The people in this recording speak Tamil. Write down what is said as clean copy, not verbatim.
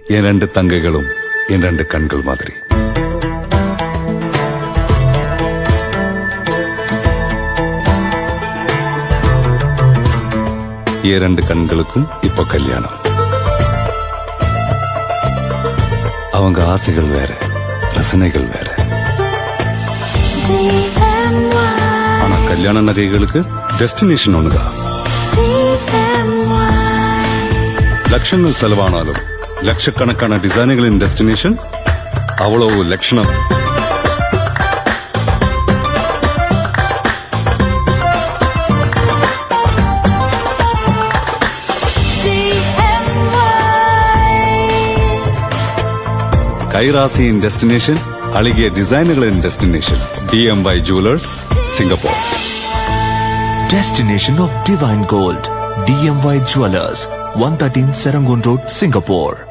என் ரெண்டு தங்கைகளும் என் ரெண்டு கண்கள் மாதிரி. என் ரெண்டு கண்களுக்கும் இப்போ கல்யாணம். அவங்க ஆசைகள் வேற, ரசனைகள் வேற. ஆனா கல்யாண நகைகளுக்கு டெஸ்டினேஷன் ஒண்ணுதான். லட்சங்கள் செலவானாலும் லட்சக்கணக்கான டிசைனுகளின் டெஸ்டினேஷன் அவ்வளவு லட்சணம். கைராசியின் டெஸ்டினேஷன் அழகிய டிசைனுகளின் destination DMY Jewelers, Singapore. Destination of Divine Gold, DMY Jewelers, 113 Serangoon Road, Singapore.